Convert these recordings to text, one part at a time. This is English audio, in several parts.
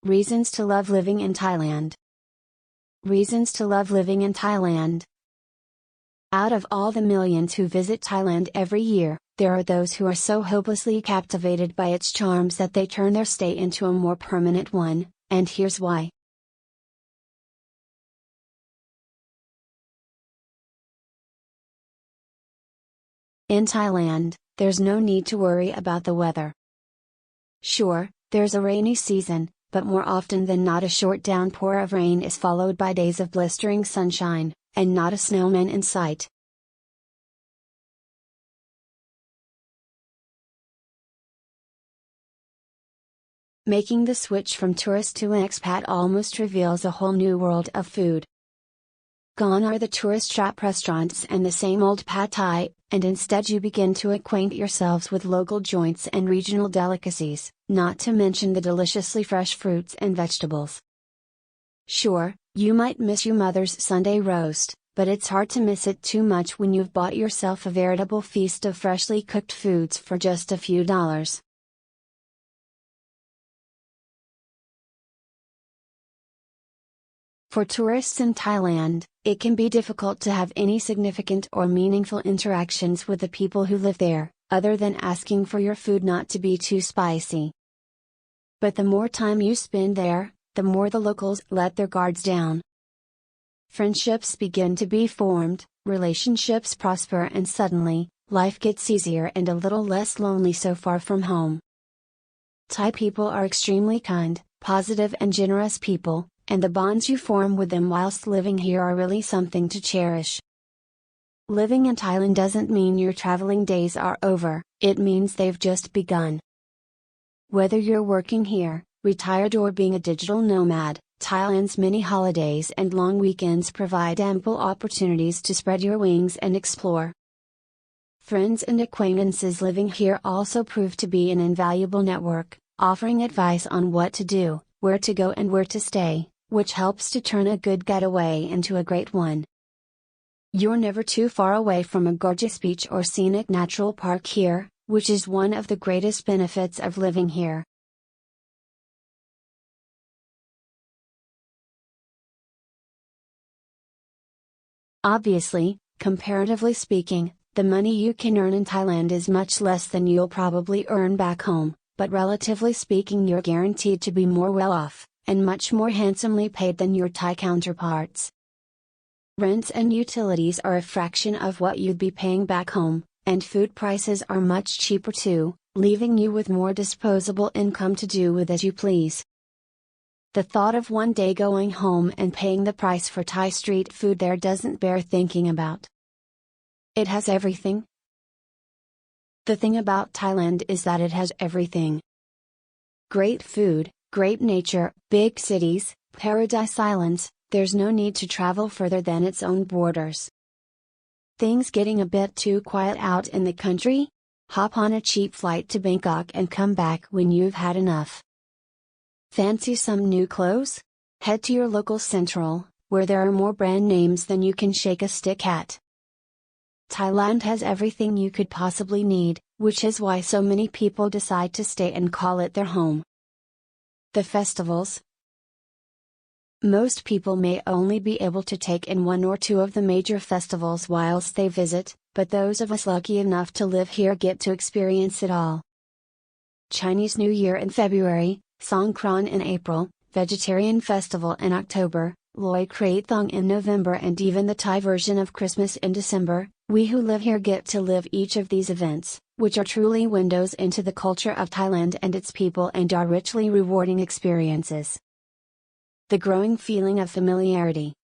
Reasons to love living in Thailand. Reasons to love living in Thailand. Out of all the millions who visit Thailand every year, there are those who are so hopelessly captivated by its charms that they turn their stay into a more permanent one, and here's why. In Thailand, there's no need to worry about the weather. Sure, there's a rainy season, but more often than not a short downpour of rain is followed by days of blistering sunshine, and not a snowman in sight. Making the switch from tourist to an expat almost reveals a whole new world of food. Gone are the tourist trap restaurants and the same old pad thai, and instead you begin to acquaint yourselves with local joints and regional delicacies, not to mention the deliciously fresh fruits and vegetables. Sure, you might miss your mother's Sunday roast, but it's hard to miss it too much when you've bought yourself a veritable feast of freshly cooked foods for just a few dollars. For tourists in Thailand, it can be difficult to have any significant or meaningful interactions with the people who live there, other than asking for your food not to be too spicy. But the more time you spend there, the more the locals let their guards down. Friendships begin to be formed, relationships prosper, and suddenly, life gets easier and a little less lonely so far from home. Thai people are extremely kind, positive and generous people, and the bonds you form with them whilst living here are really something to cherish. Living in Thailand doesn't mean your traveling days are over, it means they've just begun. Whether you're working here, retired, or being a digital nomad, Thailand's many holidays and long weekends provide ample opportunities to spread your wings and explore. Friends and acquaintances living here also prove to be an invaluable network, offering advice on what to do, where to go, and where to stay, which helps to turn a good getaway into a great one. You're never too far away from a gorgeous beach or scenic natural park here, which is one of the greatest benefits of living here. Obviously, comparatively speaking, the money you can earn in Thailand is much less than you'll probably earn back home, but relatively speaking you're guaranteed to be more well off, and much more handsomely paid than your Thai counterparts. Rents and utilities are a fraction of what you'd be paying back home, and food prices are much cheaper too, leaving you with more disposable income to do with as you please. The thought of one day going home and paying the price for Thai street food there doesn't bear thinking about. It has everything. The thing about Thailand is that it has everything. Great food, great nature, big cities, paradise islands, there's no need to travel further than its own borders. Things getting a bit too quiet out in the country? Hop on a cheap flight to Bangkok and come back when you've had enough. Fancy some new clothes? Head to your local Central, where there are more brand names than you can shake a stick at. Thailand has everything you could possibly need, which is why so many people decide to stay and call it their home. The festivals. Most people may only be able to take in one or two of the major festivals whilst they visit, but those of us lucky enough to live here get to experience it all. Chinese New Year in February, Songkran in April, Vegetarian Festival in October, Loi Krathong in November, and even the Thai version of Christmas in December. We who live here get to live each of these events, which are truly windows into the culture of Thailand and its people and are richly rewarding experiences. The growing feeling of familiarity.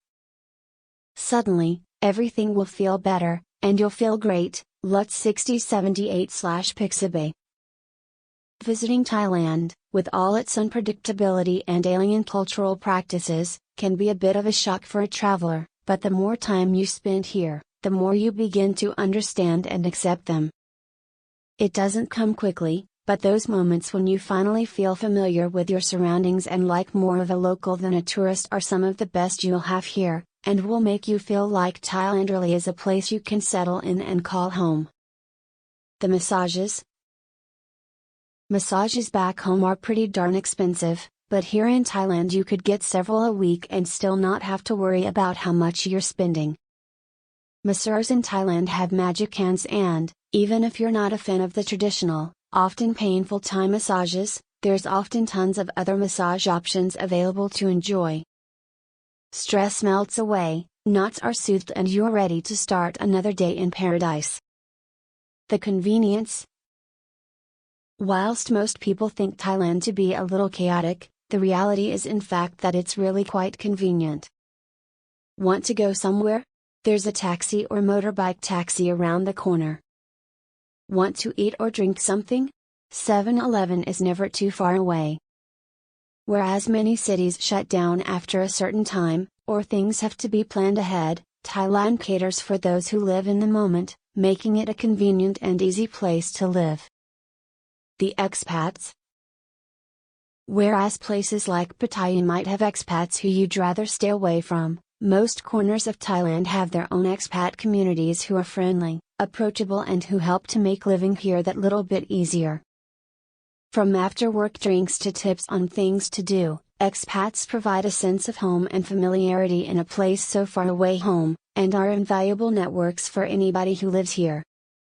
Suddenly, everything will feel better, and you'll feel great. Lut 6078/Pixabay. Visiting Thailand, with all its unpredictability and alien cultural practices, can be a bit of a shock for a traveler, but the more time you spend here, the more you begin to understand and accept them. It doesn't come quickly, but those moments when you finally feel familiar with your surroundings and like more of a local than a tourist are some of the best you'll have here, and will make you feel like Thailand really is a place you can settle in and call home. The massages. Massages back home are pretty darn expensive, but here in Thailand you could get several a week and still not have to worry about how much you're spending. Masseurs in Thailand have magic hands and, even if you're not a fan of the traditional, often painful Thai massages, there's often tons of other massage options available to enjoy. Stress melts away, knots are soothed, and you're ready to start another day in paradise. The convenience. Whilst most people think Thailand to be a little chaotic, the reality is in fact that it's really quite convenient. Want to go somewhere? There's a taxi or motorbike taxi around the corner. Want to eat or drink something? 7-Eleven is never too far away. Whereas many cities shut down after a certain time, or things have to be planned ahead, Thailand caters for those who live in the moment, making it a convenient and easy place to live. The expats. Whereas places like Pattaya might have expats who you'd rather stay away from, most corners of Thailand have their own expat communities who are friendly, approachable, and who help to make living here that little bit easier. From after-work drinks to tips on things to do, expats provide a sense of home and familiarity in a place so far away home, and are invaluable networks for anybody who lives here.